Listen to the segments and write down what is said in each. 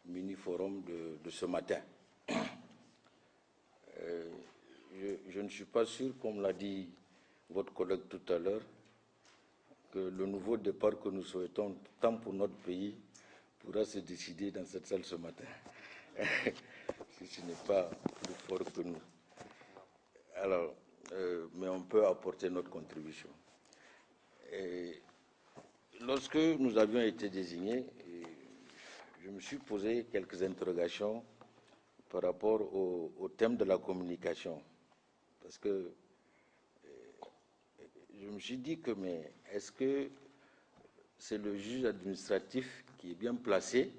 mini-forum de ce matin. Je ne suis pas sûr, comme l'a dit votre collègue tout à l'heure, que le nouveau départ que nous souhaitons, tant pour notre pays, pourra se décider dans cette salle ce matin, si ce n'est pas plus fort que nous. Alors, mais on peut apporter notre contribution. Et lorsque nous avions été désignés, je me suis posé quelques interrogations par rapport au thème de la communication. Parce que je me suis dit que, mais est-ce que c'est le juge administratif qui est bien placé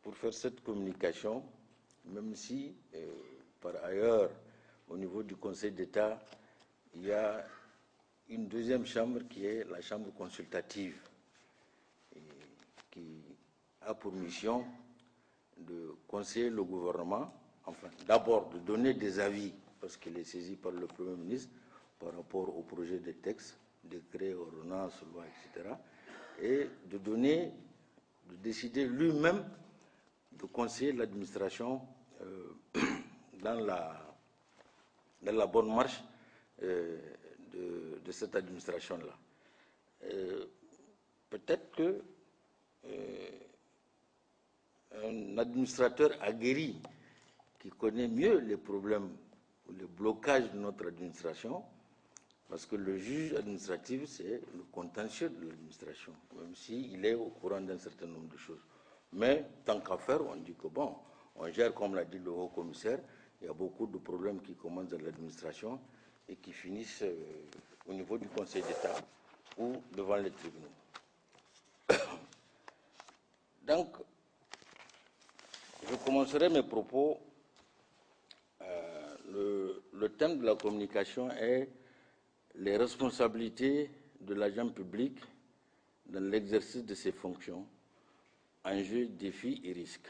pour faire cette communication, même si, par ailleurs, au niveau du Conseil d'État, il y a une deuxième chambre qui est la chambre consultative, qui a pour mission de conseiller le gouvernement, enfin, d'abord de donner des avis, parce qu'il est saisi par le Premier ministre, par rapport au projet de texte, décret, ordonnance, loi, etc., et de décider lui-même de conseiller l'administration dans la bonne marche de cette administration-là. Peut-être que un administrateur aguerri qui connaît mieux les problèmes ou les blocages de notre administration, parce que le juge administratif, c'est le contentieux de l'administration, même s'il est au courant d'un certain nombre de choses. Mais tant qu'à faire, on dit que bon, on gère, comme l'a dit le haut-commissaire, il y a beaucoup de problèmes qui commencent dans l'administration et qui finissent au niveau du Conseil d'État ou devant les tribunaux. Donc, je commencerai mes propos. Le thème de la communication est les responsabilités de l'agent public dans l'exercice de ses fonctions, enjeux, défis et risques.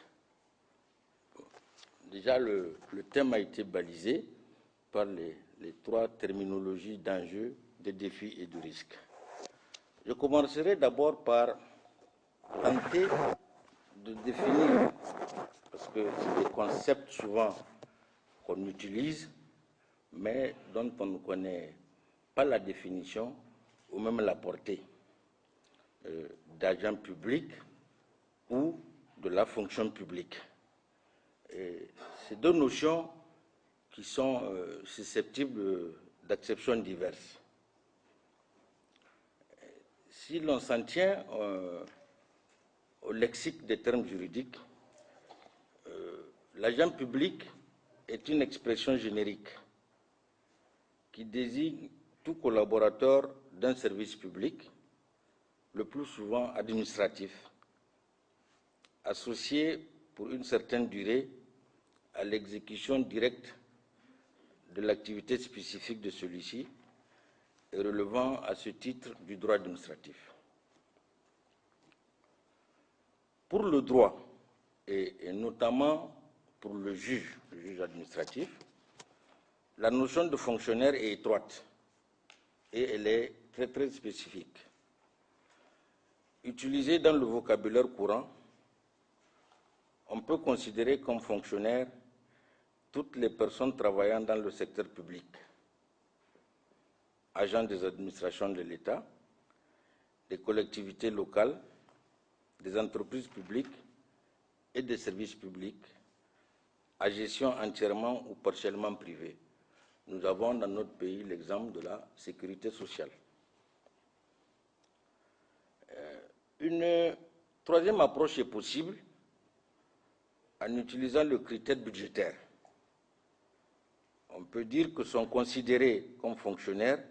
Déjà, le thème a été balisé par les trois terminologies d'enjeux, de défis et de risques. Je commencerai d'abord par tenter de définir, parce que c'est des concepts souvent qu'on utilise, mais dont on ne connaît pas la définition ou même la portée d'agent public ou de la fonction publique. Ces deux notions qui sont susceptibles d'acceptions diverses. Si l'on s'en tient au lexique des termes juridiques, l'agent public est une expression générique qui désigne tout collaborateur d'un service public, le plus souvent administratif, associé pour une certaine durée à l'exécution directe de l'activité spécifique de celui-ci et relevant à ce titre du droit administratif. Pour le droit, et notamment pour le juge administratif, la notion de fonctionnaire est étroite et elle est très très spécifique. Utilisée dans le vocabulaire courant, on peut considérer comme fonctionnaires toutes les personnes travaillant dans le secteur public, agents des administrations de l'État, des collectivités locales, des entreprises publiques et des services publics à gestion entièrement ou partiellement privée. Nous avons dans notre pays l'exemple de la sécurité sociale. Une troisième approche est possible en utilisant le critère budgétaire. On peut dire que sont considérés comme fonctionnaires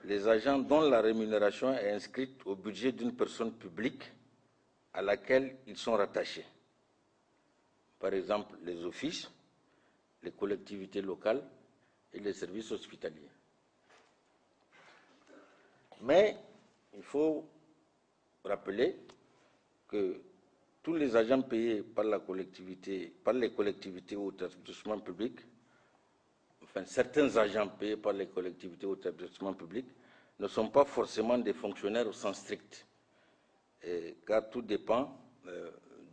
les agents dont la rémunération est inscrite au budget d'une personne publique à laquelle ils sont rattachés. Par exemple, les offices, les collectivités locales et les services hospitaliers. Mais il faut rappeler que tous les agents payés par les collectivités ou établissements publics, enfin certains agents payés par les collectivités ou établissements publics, ne sont pas forcément des fonctionnaires au sens strict, car tout dépend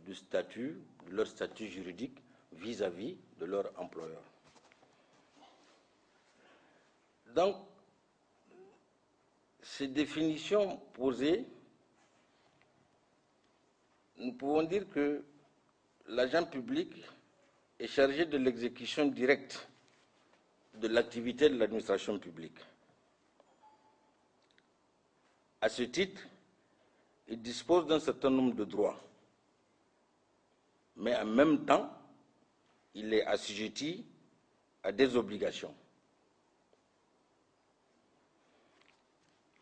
du statut de leur statut juridique vis-à-vis de leur employeur. Donc, ces définitions posées, nous pouvons dire que l'agent public est chargé de l'exécution directe de l'activité de l'administration publique. À ce titre, il dispose d'un certain nombre de droits, mais en même temps, il est assujetti à des obligations.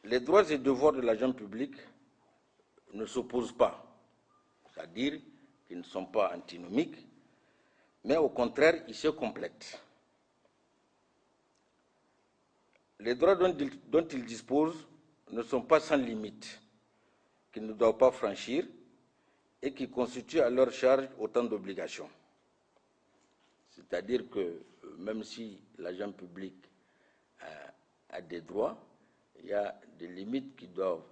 Les droits et devoirs de l'agent public ne s'opposent pas, c'est-à-dire qu'ils ne sont pas antinomiques, mais au contraire, ils se complètent. Les droits dont ils disposent ne sont pas sans limite, qu'ils ne doivent pas franchir et qui constituent à leur charge autant d'obligations. C'est-à-dire que même si l'agent public a des droits, il y a des limites qu'ils doivent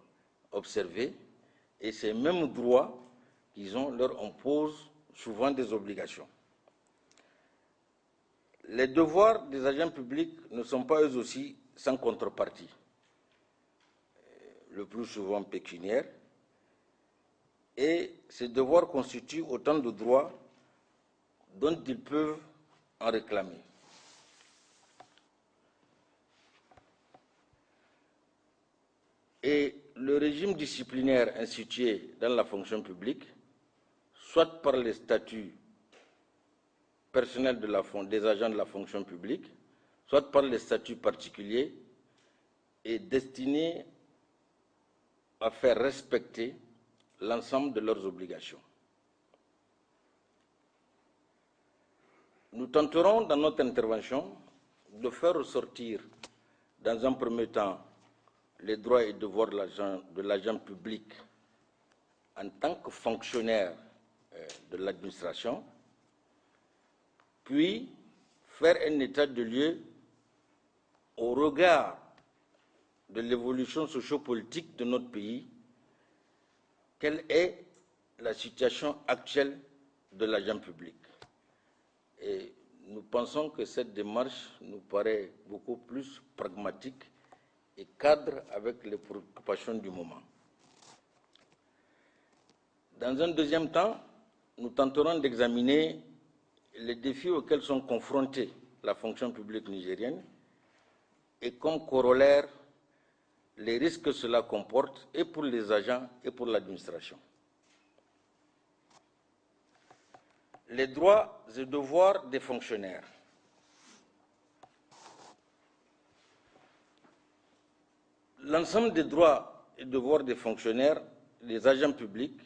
observer et ces mêmes droits qu'ils ont leur imposent souvent des obligations. Les devoirs des agents publics ne sont pas eux aussi sans contrepartie, le plus souvent pécuniaire, et ces devoirs constituent autant de droits dont ils peuvent en réclamer. Et le régime disciplinaire institué dans la fonction publique, soit par les statuts personnels des agents de la fonction publique, soit par les statuts particuliers, est destiné à faire respecter l'ensemble de leurs obligations. Nous tenterons dans notre intervention de faire ressortir, dans un premier temps, les droits et devoirs de l'agent public en tant que fonctionnaire de l'administration, puis faire un état de lieu au regard de l'évolution sociopolitique de notre pays. Quelle est la situation actuelle de l'agent public? Et nous pensons que cette démarche nous paraît beaucoup plus pragmatique et cadre avec les préoccupations du moment. Dans un deuxième temps, nous tenterons d'examiner les défis auxquels sont confrontés la fonction publique nigérienne et comme corollaire les risques que cela comporte et pour les agents et pour l'administration. Les droits et devoirs des fonctionnaires. L'ensemble des droits et devoirs des fonctionnaires, des agents publics,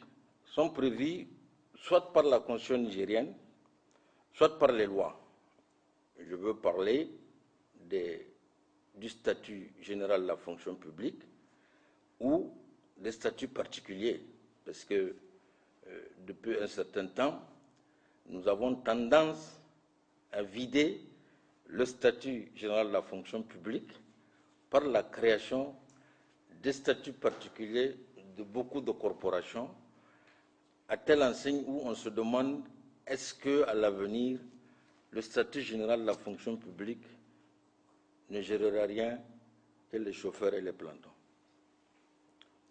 sont prévus soit par la Constitution nigérienne, soit par les lois. Je veux parler du statut général de la fonction publique ou des statuts particuliers, parce que depuis un certain temps, nous avons tendance à vider le statut général de la fonction publique par la création des statuts particuliers de beaucoup de corporations, à telle enseigne où on se demande est-ce qu'à l'avenir, le statut général de la fonction publique ne gérera rien que les chauffeurs et les plantons.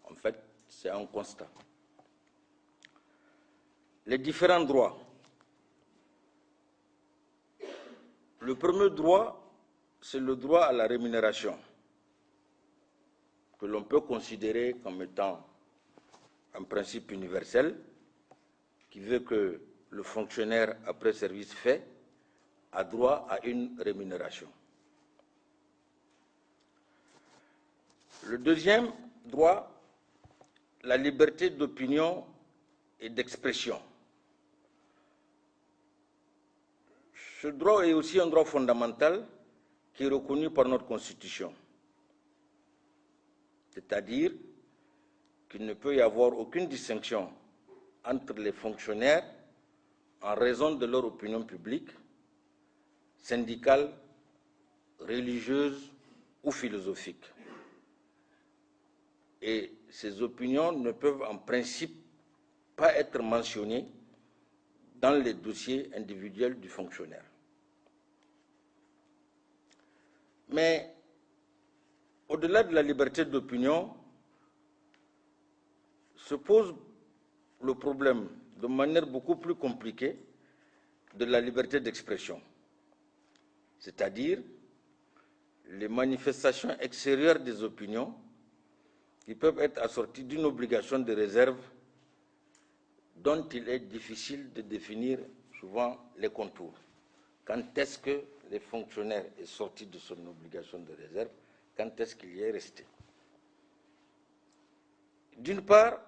En fait, c'est un constat. Les différents droits. Le premier droit, c'est le droit à la rémunération, que l'on peut considérer comme étant un principe universel qui veut que le fonctionnaire, après service fait, a droit à une rémunération. Le deuxième droit, la liberté d'opinion et d'expression. Ce droit est aussi un droit fondamental qui est reconnu par notre Constitution. C'est-à-dire qu'il ne peut y avoir aucune distinction entre les fonctionnaires en raison de leur opinion publique, syndicale, religieuse ou philosophique. Et ces opinions ne peuvent en principe pas être mentionnées dans les dossiers individuels du fonctionnaire. Mais au-delà de la liberté d'opinion, se pose le problème de manière beaucoup plus compliquée de la liberté d'expression, c'est-à-dire les manifestations extérieures des opinions qui peuvent être assorties d'une obligation de réserve dont il est difficile de définir souvent les contours. Quand est-ce que les fonctionnaires est sorti de son obligation de réserve? Quand est-ce qu'il y est resté? D'une part,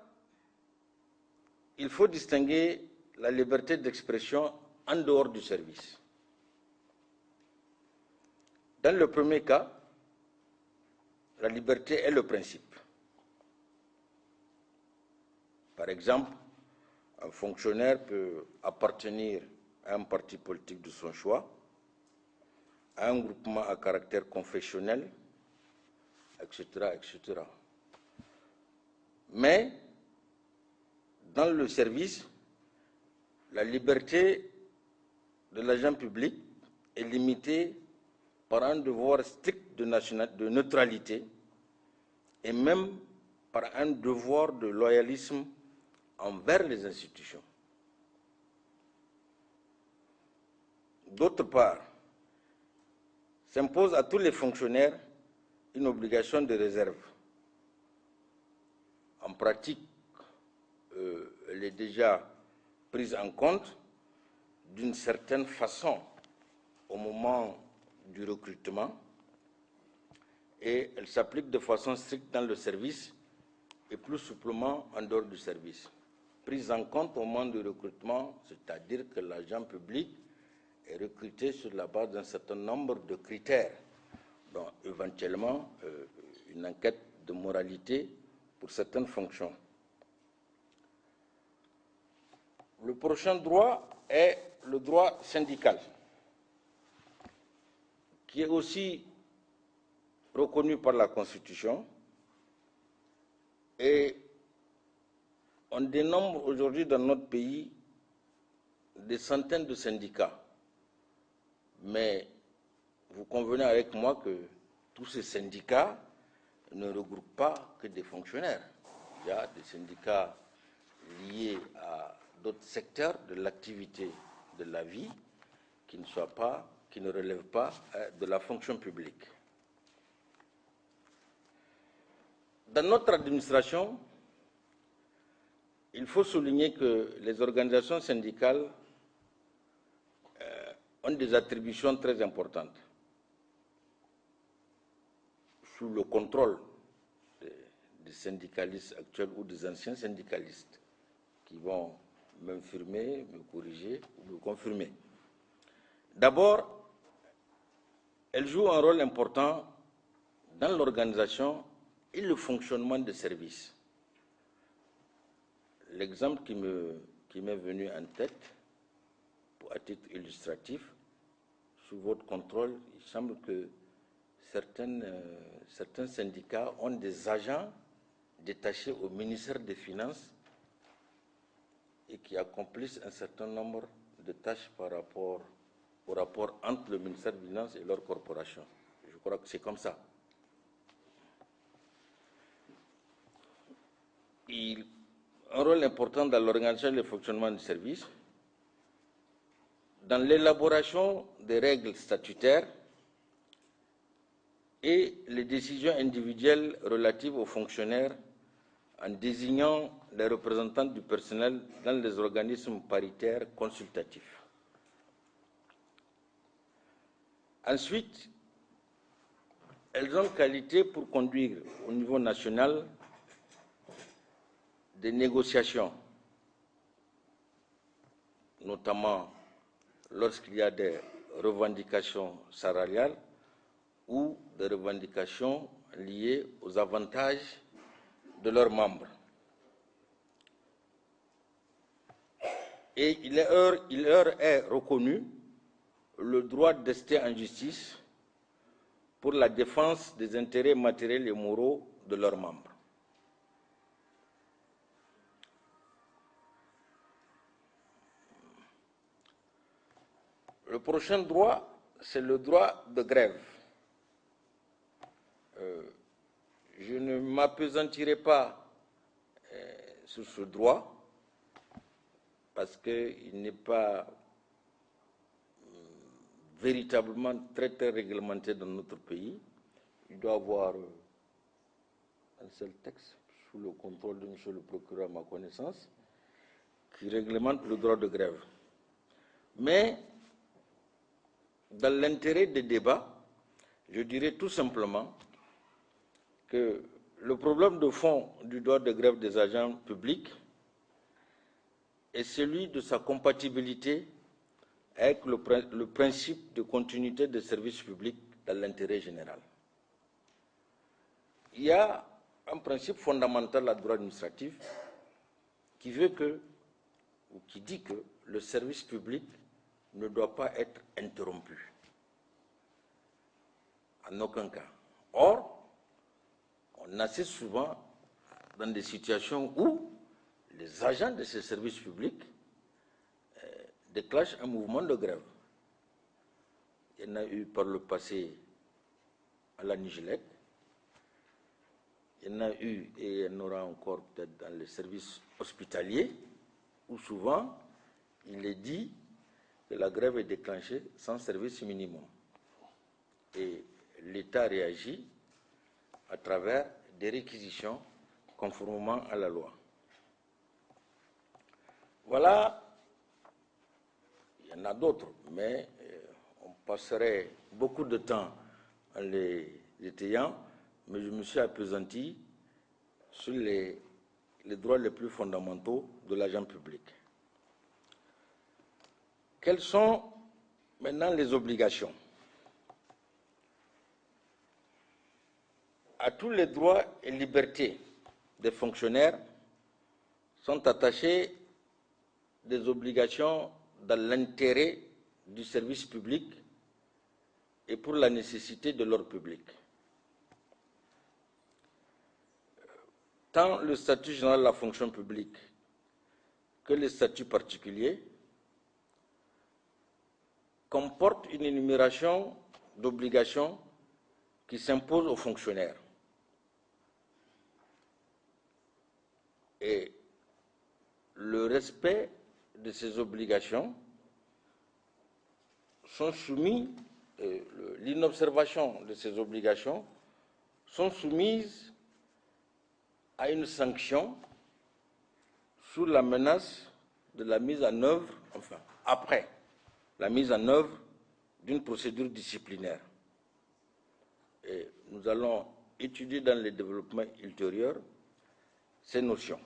il faut distinguer la liberté d'expression en dehors du service. Dans le premier cas, la liberté est le principe. Par exemple, un fonctionnaire peut appartenir à un parti politique de son choix, à un groupement à caractère confessionnel, etc., etc. Mais, dans le service, la liberté de l'agent public est limitée par un devoir strict de neutralité et même par un devoir de loyalisme envers les institutions. D'autre part, s'impose à tous les fonctionnaires une obligation de réserve. En pratique, elle est déjà prise en compte d'une certaine façon au moment du recrutement et elle s'applique de façon stricte dans le service et plus souplement en dehors du service. Prise en compte au moment du recrutement, c'est-à-dire que l'agent public est recruté sur la base d'un certain nombre de critères, dont éventuellement une enquête de moralité pour certaines fonctions. Le prochain droit est le droit syndical, qui est aussi reconnu par la Constitution et on dénombre aujourd'hui dans notre pays des centaines de syndicats. Mais vous convenez avec moi que tous ces syndicats ne regroupent pas que des fonctionnaires. Il y a des syndicats liés à d'autres secteurs de l'activité de la vie qui ne relèvent pas de la fonction publique. Dans notre administration, il faut souligner que les organisations syndicales ont des attributions très importantes. Sous le contrôle des syndicalistes actuels ou des anciens syndicalistes qui vont m'infirmer, me corriger ou me confirmer. D'abord, elles jouent un rôle important dans l'organisation et le fonctionnement des services. L'exemple qui m'est venu en tête, à titre illustratif, sous votre contrôle, il semble que certains syndicats ont des agents détachés au ministère des Finances et qui accomplissent un certain nombre de tâches par rapport au rapport entre le ministère des Finances et leur corporation. Je crois que c'est comme ça. Un rôle important dans l'organisation et le fonctionnement du service, dans l'élaboration des règles statutaires et les décisions individuelles relatives aux fonctionnaires en désignant les représentants du personnel dans les organismes paritaires consultatifs. Ensuite, elles ont qualité pour conduire au niveau national des négociations, notamment lorsqu'il y a des revendications salariales ou des revendications liées aux avantages de leurs membres. Et il leur est reconnu le droit d'ester en justice pour la défense des intérêts matériels et moraux de leurs membres. Le prochain droit, c'est le droit de grève. Je ne m'appesantirai pas sur ce droit parce qu'il n'est pas véritablement très réglementé dans notre pays. Il doit avoir un seul texte sous le contrôle de M. le procureur à ma connaissance qui réglemente le droit de grève. Mais dans l'intérêt des débats, je dirais tout simplement que le problème de fond du droit de grève des agents publics est celui de sa compatibilité avec le principe de continuité des services publics dans l'intérêt général. Il y a un principe fondamental à droit administratif qui veut que, ou qui dit que le service public ne doit pas être interrompu. En aucun cas. Or, on assiste souvent dans des situations où les agents de ces services publics déclenchent un mouvement de grève. Il y en a eu par le passé à la Nigélec, il y en a eu et il y en aura encore peut-être dans les services hospitaliers, où souvent il est dit que la grève est déclenchée sans service minimum. Et l'État réagit à travers des réquisitions conformément à la loi. Voilà, il y en a d'autres, mais on passerait beaucoup de temps en les étayant, mais je me suis appesanti sur les droits les plus fondamentaux de l'agent public. Quelles sont maintenant les obligations? À tous les droits et libertés des fonctionnaires sont attachées des obligations dans l'intérêt du service public et pour la nécessité de l'ordre public. Tant le statut général de la fonction publique que les statuts particuliers comportent une énumération d'obligations qui s'imposent aux fonctionnaires. Et le respect de ces obligations sont soumis, l'inobservation de ces obligations sont soumises à une sanction sous la menace de la mise en œuvre, enfin, après la mise en œuvre d'une procédure disciplinaire. Et nous allons étudier dans les développements ultérieurs ces notions.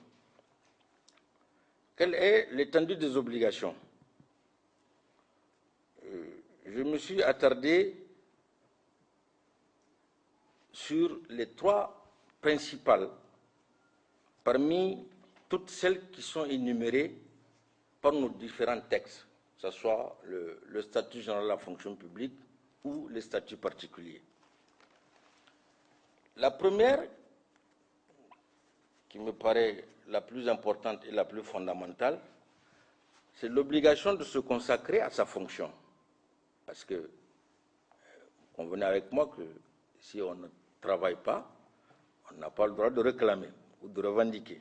Quelle est l'étendue des obligations? Je me suis attardé sur les trois principales parmi toutes celles qui sont énumérées par nos différents textes, que ce soit le statut général de la fonction publique ou les statuts particuliers. La première, qui me paraît la plus importante et la plus fondamentale, c'est l'obligation de se consacrer à sa fonction. Parce que, convenez avec moi que si on ne travaille pas, on n'a pas le droit de réclamer ou de revendiquer.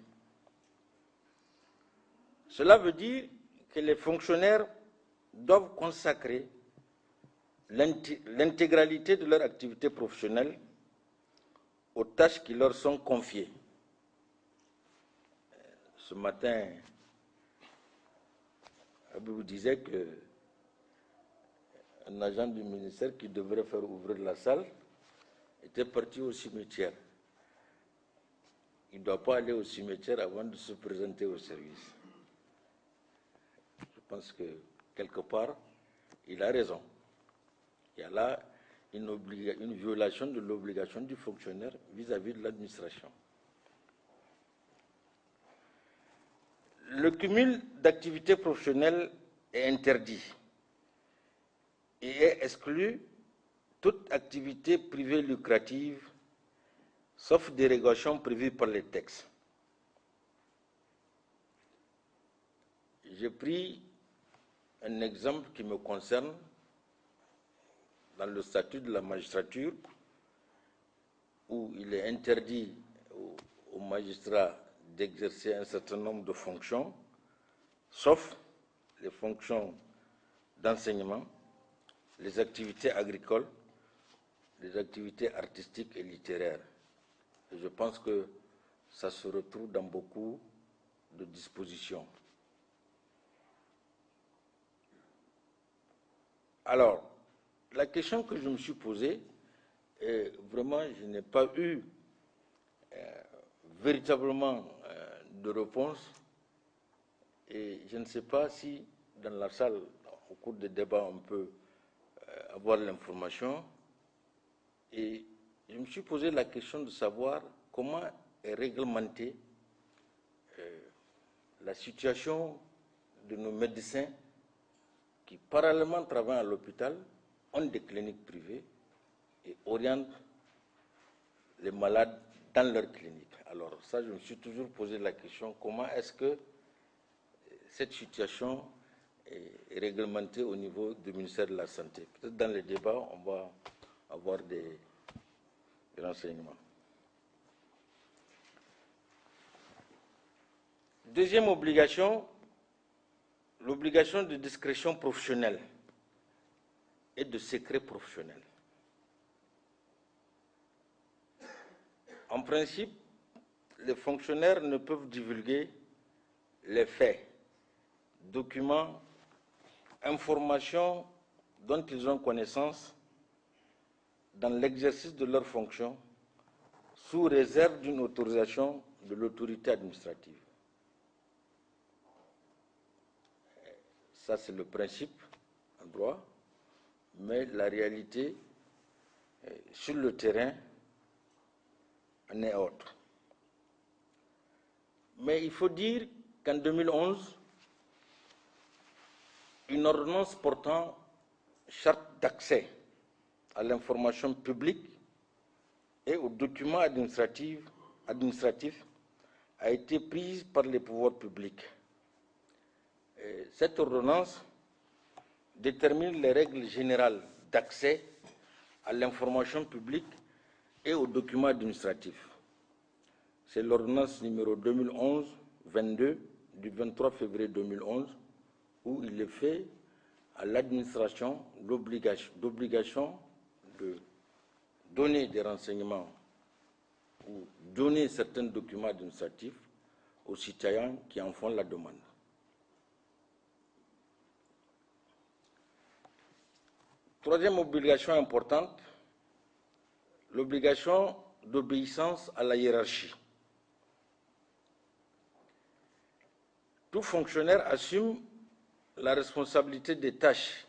Cela veut dire que les fonctionnaires doivent consacrer l'intégralité de leur activité professionnelle aux tâches qui leur sont confiées. Ce matin, je vous disais qu'un agent du ministère qui devrait faire ouvrir la salle était parti au cimetière. Il ne doit pas aller au cimetière avant de se présenter au service. Je pense que, quelque part, il a raison. Il y a là une violation de l'obligation du fonctionnaire vis-à-vis de l'administration. Le cumul d'activités professionnelles est interdit et est exclu toute activité privée lucrative, sauf dérogation prévue par les textes. J'ai pris un exemple qui me concerne, dans le statut de la magistrature, où il est interdit aux magistrats d'exercer un certain nombre de fonctions, sauf les fonctions d'enseignement, les activités agricoles, les activités artistiques et littéraires. Et je pense que ça se retrouve dans beaucoup de dispositions. Alors, la question que je me suis posée, et vraiment je n'ai pas eu véritablement de réponse, et je ne sais pas si dans la salle, au cours des débats, on peut avoir l'information. Et je me suis posé la question de savoir comment est réglementée la situation de nos médecins qui, parallèlement travaillent à l'hôpital, ont des cliniques privées et orientent les malades dans leur clinique. Alors ça, je me suis toujours posé la question, comment est-ce que cette situation est réglementée au niveau du ministère de la Santé? Peut-être dans les débats, on va avoir des renseignements. Deuxième obligation, l'obligation de discrétion professionnelle et de secret professionnel. En principe, les fonctionnaires ne peuvent divulguer les faits, documents, informations dont ils ont connaissance dans l'exercice de leurs fonctions sous réserve d'une autorisation de l'autorité administrative. Ça, c'est le principe en droit, mais la réalité, sur le terrain, en est autre. Mais il faut dire qu'en 2011, une ordonnance portant charte d'accès à l'information publique et aux documents administratifs a été prise par les pouvoirs publics. Cette ordonnance détermine les règles générales d'accès à l'information publique et aux documents administratifs. C'est l'ordonnance numéro 2011-22 du 23 février 2011 où il est fait à l'administration d'obligation de donner des renseignements ou donner certains documents administratifs aux citoyens qui en font la demande. Troisième obligation importante, l'obligation d'obéissance à la hiérarchie. Tout fonctionnaire assume la responsabilité des tâches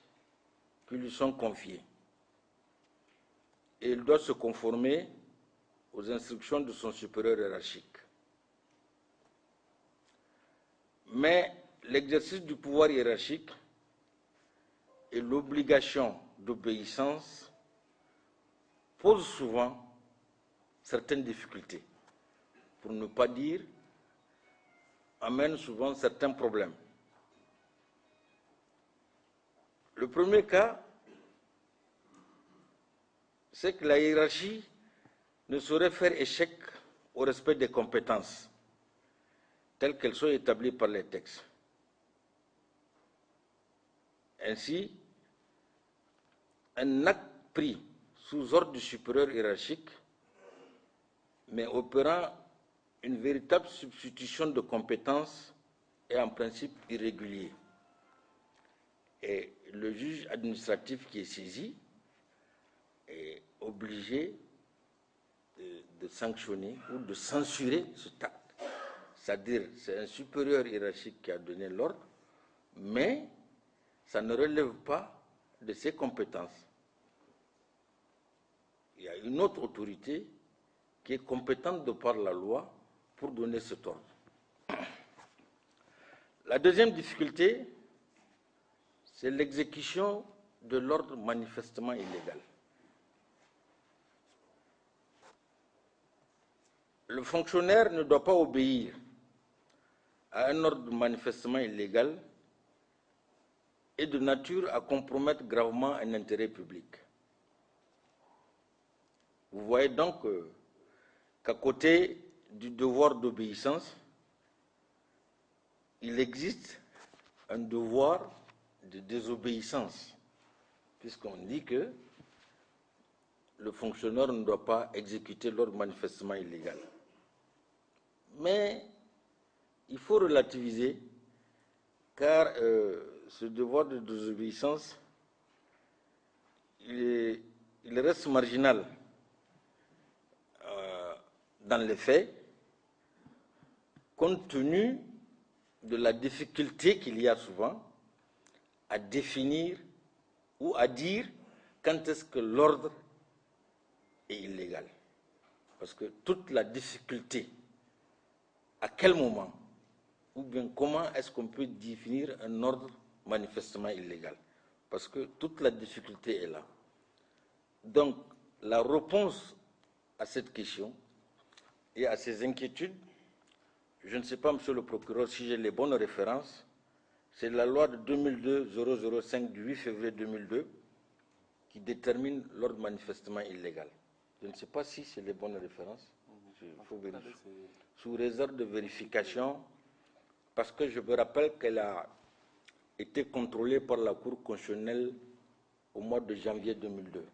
qui lui sont confiées et il doit se conformer aux instructions de son supérieur hiérarchique. Mais l'exercice du pouvoir hiérarchique et l'obligation d'obéissance posent souvent certaines difficultés, pour ne pas dire amènent souvent certains problèmes. Le premier cas, c'est que la hiérarchie ne saurait faire échec au respect des compétences telles qu'elles sont établies par les textes. Ainsi, un acte pris sous ordre du supérieur hiérarchique, mais opérant une véritable substitution de compétences, est en principe irrégulier. Et le juge administratif qui est saisi est obligé de sanctionner ou de censurer cet acte. C'est-à-dire, c'est un supérieur hiérarchique qui a donné l'ordre, mais ça ne relève pas de ses compétences. Il y a une autre autorité qui est compétente de par la loi pour donner cet ordre. La deuxième difficulté, c'est l'exécution de l'ordre manifestement illégal. Le fonctionnaire ne doit pas obéir à un ordre manifestement illégal et de nature à compromettre gravement un intérêt public. Vous voyez donc qu'à côté du devoir d'obéissance, il existe un devoir de désobéissance, puisqu'on dit que le fonctionnaire ne doit pas exécuter l'ordre manifestement illégal. Mais il faut relativiser, car ce devoir de désobéissance, il reste marginal dans les faits, compte tenu de la difficulté qu'il y a souvent à définir ou à dire quand est-ce que l'ordre est illégal. Parce que toute la difficulté, à quel moment, ou bien comment est-ce qu'on peut définir un ordre manifestement illégal? Parce que toute la difficulté est là. Donc, la réponse à cette question et à ces inquiétudes, je ne sais pas, monsieur le procureur, si j'ai les bonnes références, c'est la loi de 2002-005 du 8 février 2002 qui détermine l'ordre manifestement illégal. Je ne sais pas si c'est les bonnes références. Il faut vérifier. Sous réserve de vérification, parce que je me rappelle qu'elle a été contrôlée par la Cour constitutionnelle au mois de janvier 2002.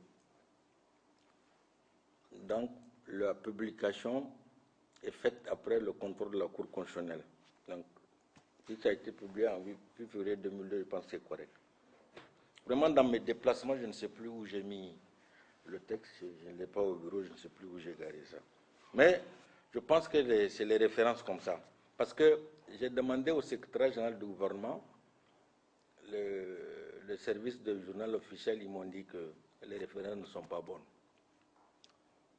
Donc, la publication est faite après le contrôle de la Cour constitutionnelle. Donc, si ça a été publié en 8 février 2002, je pense que c'est correct. Vraiment, dans mes déplacements, je ne sais plus où j'ai mis le texte, je ne l'ai pas au bureau, je ne sais plus où j'ai garé ça. Mais je pense que c'est les références comme ça. Parce que j'ai demandé au secrétaire général du gouvernement, le service du journal officiel, ils m'ont dit que les références ne sont pas bonnes.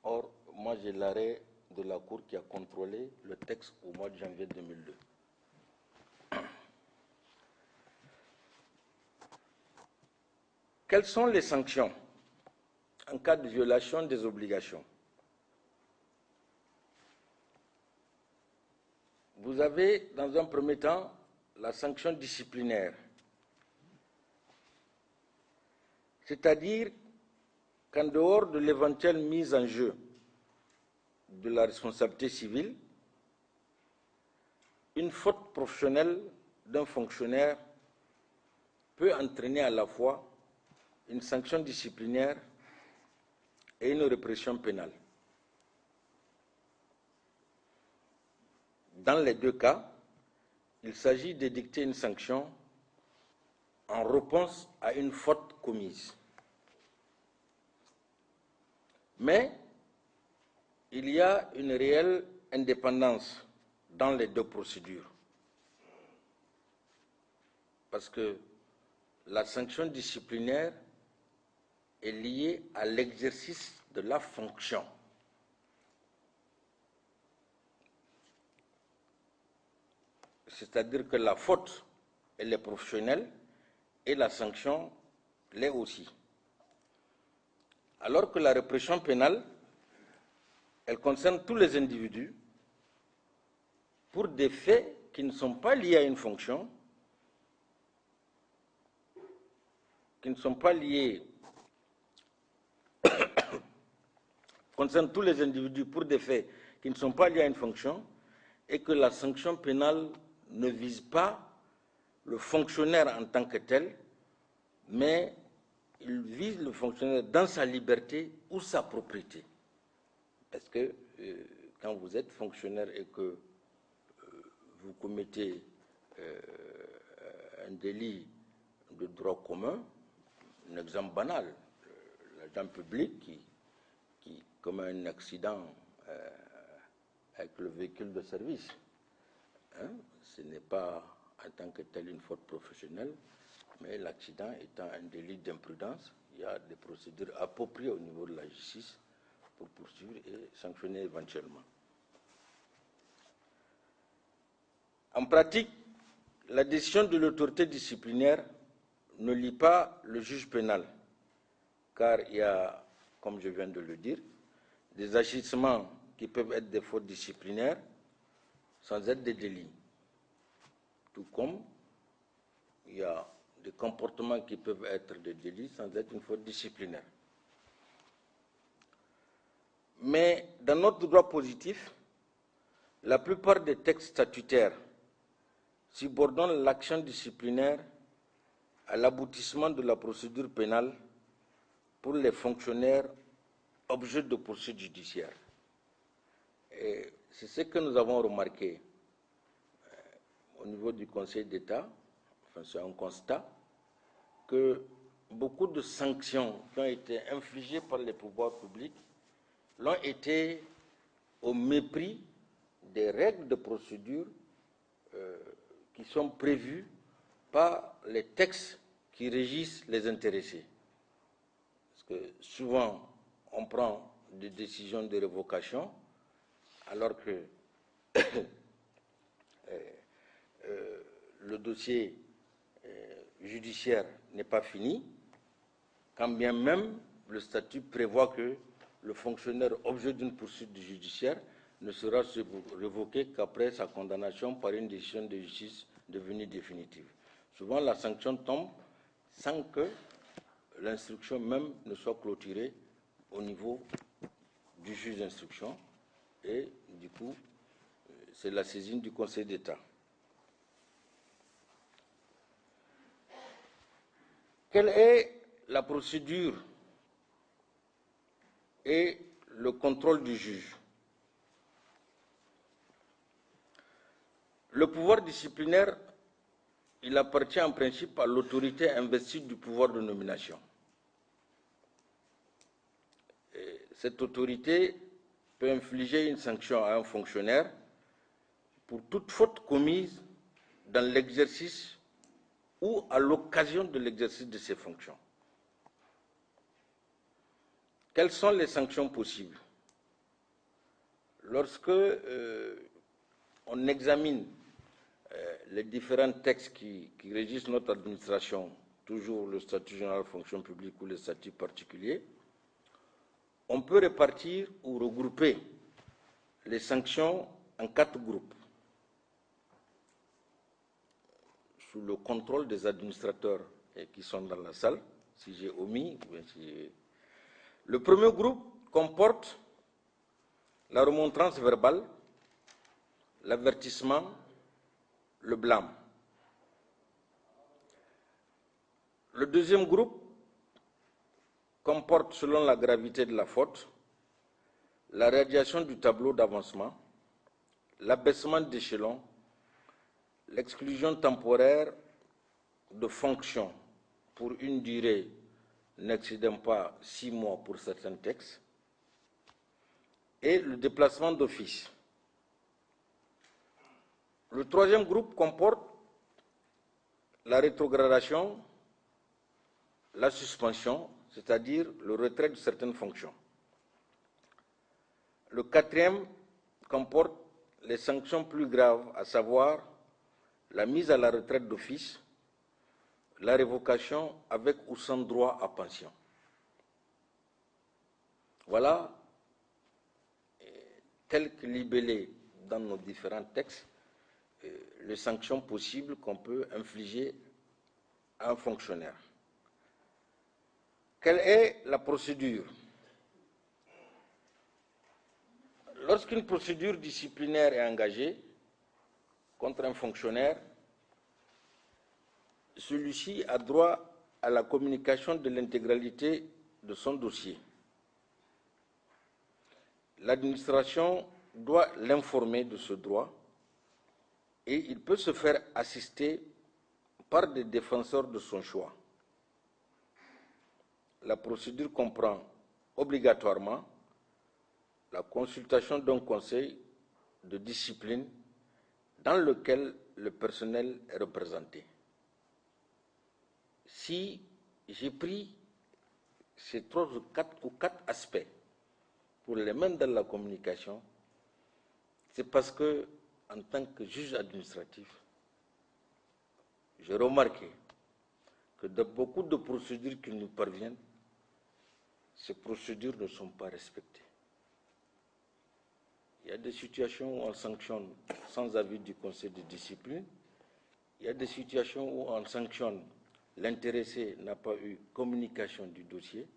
Or, moi, j'ai l'arrêt de la Cour qui a contrôlé le texte au mois de janvier 2002. Quelles sont les sanctions en cas de violation des obligations? Vous avez, dans un premier temps, la sanction disciplinaire. C'est-à-dire qu'en dehors de l'éventuelle mise en jeu de la responsabilité civile, une faute professionnelle d'un fonctionnaire peut entraîner à la fois une sanction disciplinaire et une répression pénale. Dans les deux cas, il s'agit d'édicter une sanction en réponse à une faute commise. Mais il y a une réelle indépendance dans les deux procédures. Parce que la sanction disciplinaire est liée à l'exercice de la fonction. C'est-à-dire que la faute, elle est professionnelle et la sanction l'est aussi. Alors que la répression pénale, elle concerne tous les individus pour des faits qui ne sont pas liés à une fonction, qui ne sont pas liés, concerne tous les individus pour des faits qui ne sont pas liés à une fonction, et que la sanction pénale ne vise pas le fonctionnaire en tant que tel, mais il vise le fonctionnaire dans sa liberté ou sa propriété. Parce que quand vous êtes fonctionnaire et que vous commettez un délit de droit commun, un exemple banal, l'agent public qui commet un accident avec le véhicule de service, ce n'est pas en tant que tel une faute professionnelle, mais l'accident étant un délit d'imprudence, il y a des procédures appropriées au niveau de la justice pour poursuivre et sanctionner éventuellement. En pratique, la décision de l'autorité disciplinaire ne lie pas le juge pénal, car il y a, comme je viens de le dire, des agissements qui peuvent être des fautes disciplinaires sans être des délits. Tout comme il y a des comportements qui peuvent être des délits sans être une faute disciplinaire. Mais dans notre droit positif, la plupart des textes statutaires subordonnent l'action disciplinaire à l'aboutissement de la procédure pénale pour les fonctionnaires objets de poursuite judiciaire. Et c'est ce que nous avons remarqué au niveau du Conseil d'État, enfin c'est un constat, que beaucoup de sanctions qui ont été infligées par les pouvoirs publics l'ont été au mépris des règles de procédure qui sont prévues par les textes qui régissent les intéressés. Parce que souvent, on prend des décisions de révocation alors que le dossier judiciaire n'est pas fini, quand bien même le statut prévoit que le fonctionnaire objet d'une poursuite judiciaire ne sera révoqué qu'après sa condamnation par une décision de justice devenue définitive. Souvent, la sanction tombe sans que l'instruction même ne soit clôturée au niveau du juge d'instruction et du coup, c'est la saisine du Conseil d'État. Quelle est la procédure et le contrôle du juge? Le pouvoir disciplinaire, il appartient en principe à l'autorité investie du pouvoir de nomination. Et cette autorité peut infliger une sanction à un fonctionnaire pour toute faute commise dans l'exercice ou à l'occasion de l'exercice de ses fonctions. Quelles sont les sanctions possibles? Lorsque on examine les différents textes qui régissent notre administration, toujours le statut général de fonction publique ou le statut particulier, on peut répartir ou regrouper les sanctions en 4 groupes, sous le contrôle des administrateurs qui sont dans la salle, si j'ai omis. Le premier groupe comporte la remontrance verbale, l'avertissement, le blâme. Le deuxième groupe comporte, selon la gravité de la faute, la radiation du tableau d'avancement, l'abaissement d'échelon, l'exclusion temporaire de fonction pour une durée n'excédant pas 6 mois pour certains textes, et le déplacement d'office. Le troisième groupe comporte la rétrogradation, la suspension, c'est-à-dire le retrait de certaines fonctions. Le quatrième comporte les sanctions plus graves, à savoir la mise à la retraite d'office, la révocation avec ou sans droit à pension. Voilà, tel que libellé dans nos différents textes, les sanctions possibles qu'on peut infliger à un fonctionnaire. Quelle est la procédure? Lorsqu'une procédure disciplinaire est engagée contre un fonctionnaire, celui-ci a droit à la communication de l'intégralité de son dossier. L'administration doit l'informer de ce droit et il peut se faire assister par des défenseurs de son choix. La procédure comprend obligatoirement la consultation d'un conseil de discipline dans lequel le personnel est représenté. Si j'ai pris ces 3 ou 4 aspects pour les mettre dans la communication, c'est parce que, en tant que juge administratif, j'ai remarqué que dans beaucoup de procédures qui nous parviennent, ces procédures ne sont pas respectées. Il y a des situations où on sanctionne sans avis du conseil de discipline. Il y a des situations où on sanctionne, l'intéressé n'a pas eu communication du dossier.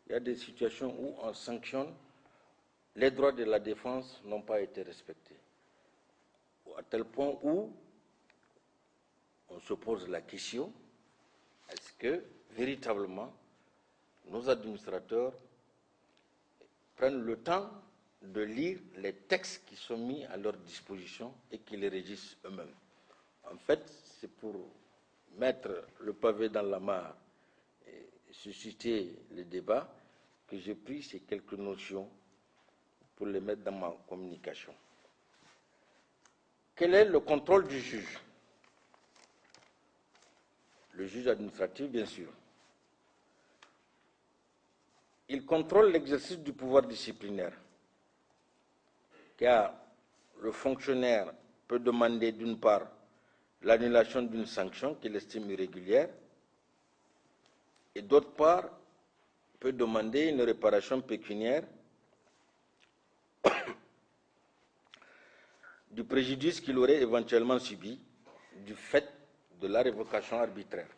Il y a des situations où on sanctionne les droits de la défense n'ont pas été respectés. À tel point où on se pose la question, est-ce que véritablement nos administrateurs prennent le temps de lire les textes qui sont mis à leur disposition et qui les régissent eux-mêmes? En fait, c'est pour mettre le pavé dans la mare et susciter le débat que j'ai pris ces quelques notions pour les mettre dans ma communication. Quel est le contrôle du juge? Le juge administratif, bien sûr. Il contrôle l'exercice du pouvoir disciplinaire, car le fonctionnaire peut demander d'une part l'annulation d'une sanction qu'il estime irrégulière et d'autre part peut demander une réparation pécuniaire du préjudice qu'il aurait éventuellement subi du fait de la révocation arbitraire.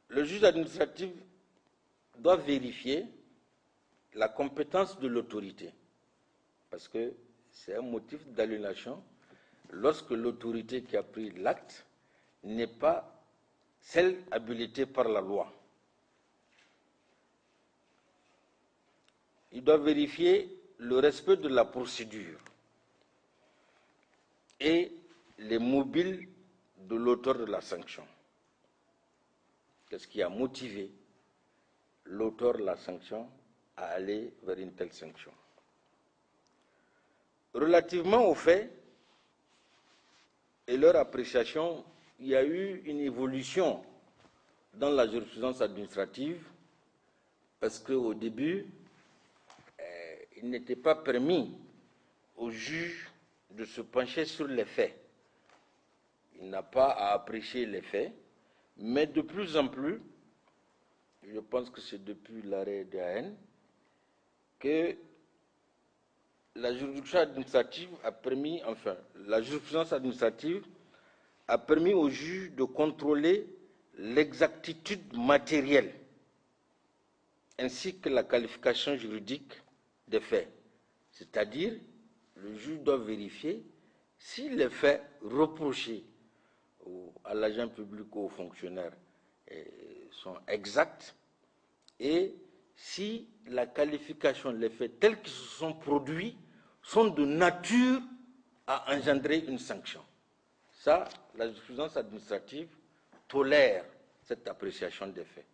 Le juge administratif doit vérifier la compétence de l'autorité, parce que c'est un motif d'annulation lorsque l'autorité qui a pris l'acte n'est pas celle habilitée par la loi. Il doit vérifier le respect de la procédure et les mobiles de l'auteur de la sanction. Qu'est-ce qui a motivé l'auteur de la sanction à aller vers une telle sanction? Relativement aux faits et leur appréciation, il y a eu une évolution dans la jurisprudence administrative parce qu'au début, il n'était pas permis au juge de se pencher sur les faits. Il n'a pas à apprécier les faits, mais de plus en plus, je pense que c'est depuis l'arrêt d'AN, que la juridiction administrative a permis, enfin, la jurisprudence administrative a permis au juge de contrôler l'exactitude matérielle ainsi que la qualification juridique des faits. C'est-à-dire, le juge doit vérifier si les faits reprochés à l'agent public ou aux fonctionnaires sont exacts et si la qualification, les faits tels qu'ils se sont produits sont de nature à engendrer une sanction. Ça, la jurisprudence administrative tolère cette appréciation des faits.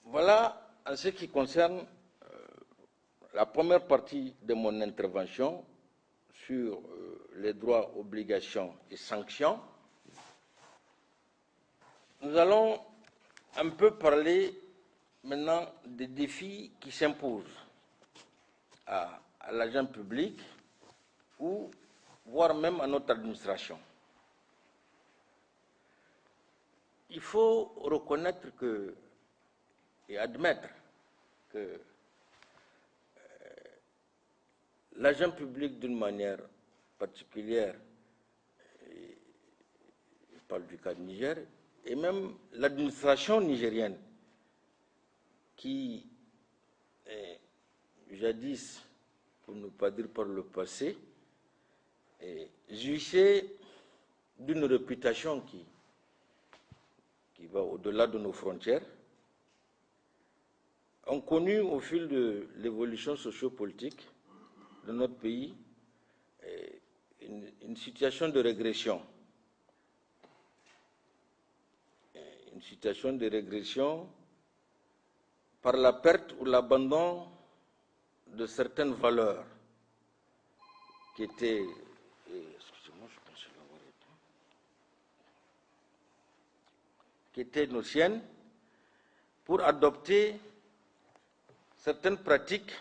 Voilà en ce qui concerne la première partie de mon intervention sur les droits, obligations et sanctions. Nous allons un peu parler maintenant des défis qui s'imposent à l'agent public ou voire même à notre administration. Il faut reconnaître et admettre que l'agent public, d'une manière particulière, je parle du cas de Niger, et même l'administration nigérienne, qui, jadis, pour ne pas dire par le passé, jouissait d'une réputation qui va au-delà de nos frontières, ont connu au fil de l'évolution sociopolitique de notre pays une situation de régression. Une situation de régression par la perte ou l'abandon de certaines valeurs qui étaient, excusez-moi, je pensais l'avoir éteint, qui étaient nos siennes, pour adopter certaines pratiques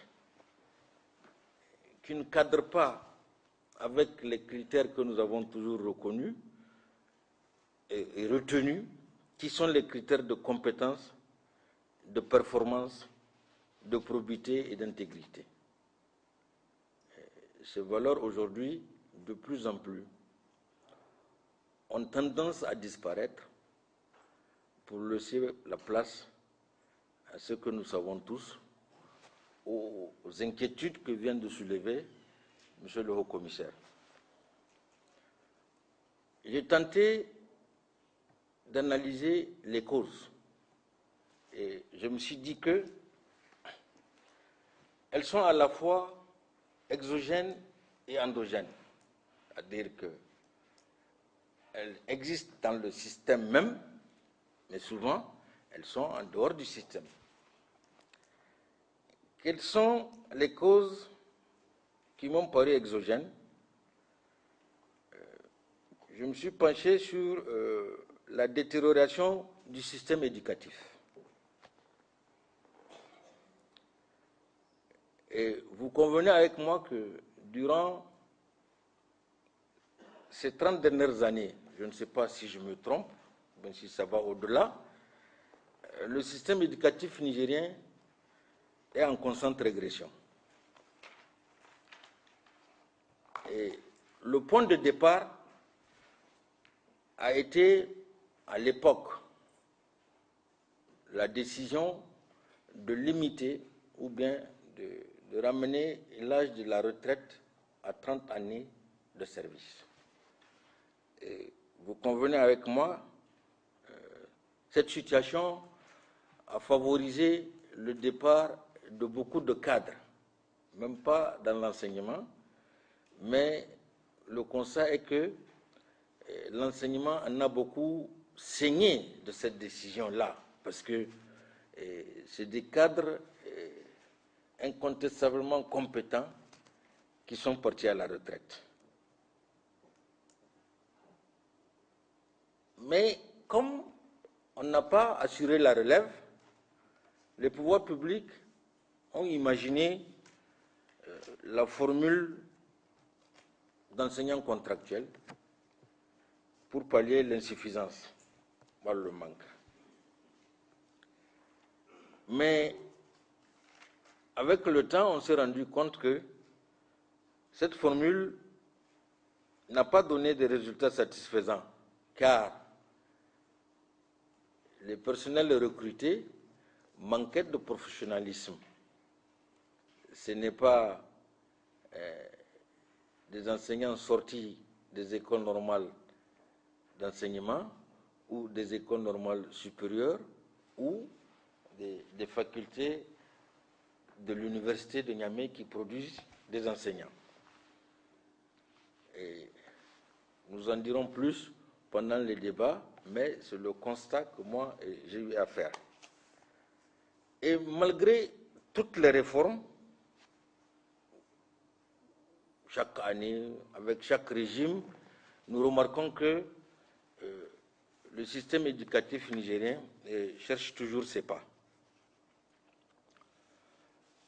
qui ne cadrent pas avec les critères que nous avons toujours reconnus et retenus, qui sont les critères de compétence, de performance, de probité et d'intégrité. Ces valeurs aujourd'hui, de plus en plus, ont tendance à disparaître pour laisser la place à ce que nous savons tous, aux inquiétudes que vient de soulever M. le Haut-Commissaire. J'ai tenté d'analyser les causes et je me suis dit que elles sont à la fois exogènes et endogènes, c'est-à-dire qu'elles existent dans le système même, mais souvent elles sont en dehors du système. Quelles sont les causes qui m'ont paru exogènes? Je me suis penché sur la détérioration du système éducatif. Et vous convenez avec moi que durant ces 30 dernières années, je ne sais pas si je me trompe, même si ça va au-delà, le système éducatif nigérien est en constante régression. Et le point de départ a été, à l'époque, la décision de limiter ou bien de ramener l'âge de la retraite à 30 années de service. Et vous convenez avec moi, cette situation a favorisé le départ de beaucoup de cadres, même pas dans l'enseignement, mais le constat est que l'enseignement en a beaucoup saigné de cette décision-là, parce que c'est des cadres incontestablement compétents qui sont partis à la retraite. Mais comme on n'a pas assuré la relève, les pouvoirs publics ont imaginé la formule d'enseignants contractuels pour pallier l'insuffisance, voire le manque. Mais avec le temps, on s'est rendu compte que cette formule n'a pas donné de résultats satisfaisants, car les personnels recrutés manquaient de professionnalisme. Ce n'est pas des enseignants sortis des écoles normales d'enseignement ou des écoles normales supérieures ou des facultés de l'université de Niamey qui produisent des enseignants. Et nous en dirons plus pendant les débats, mais c'est le constat que moi j'ai eu à faire. Et malgré toutes les réformes, chaque année, avec chaque régime, nous remarquons que le système éducatif nigérien cherche toujours ses pas.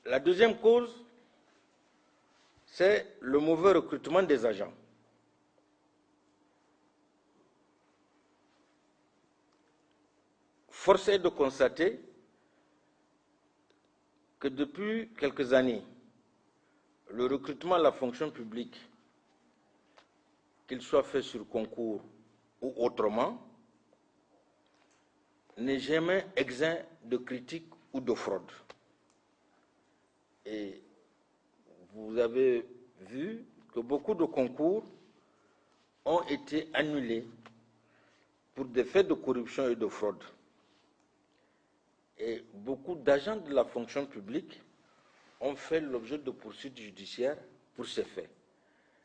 La deuxième cause, c'est le mauvais recrutement des agents. Force est de constater que depuis quelques années, le recrutement à la fonction publique, qu'il soit fait sur concours ou autrement, n'est jamais exempt de critiques ou de fraude. Et vous avez vu que beaucoup de concours ont été annulés pour des faits de corruption et de fraude. Et beaucoup d'agents de la fonction publique ont fait l'objet de poursuites judiciaires pour ces faits.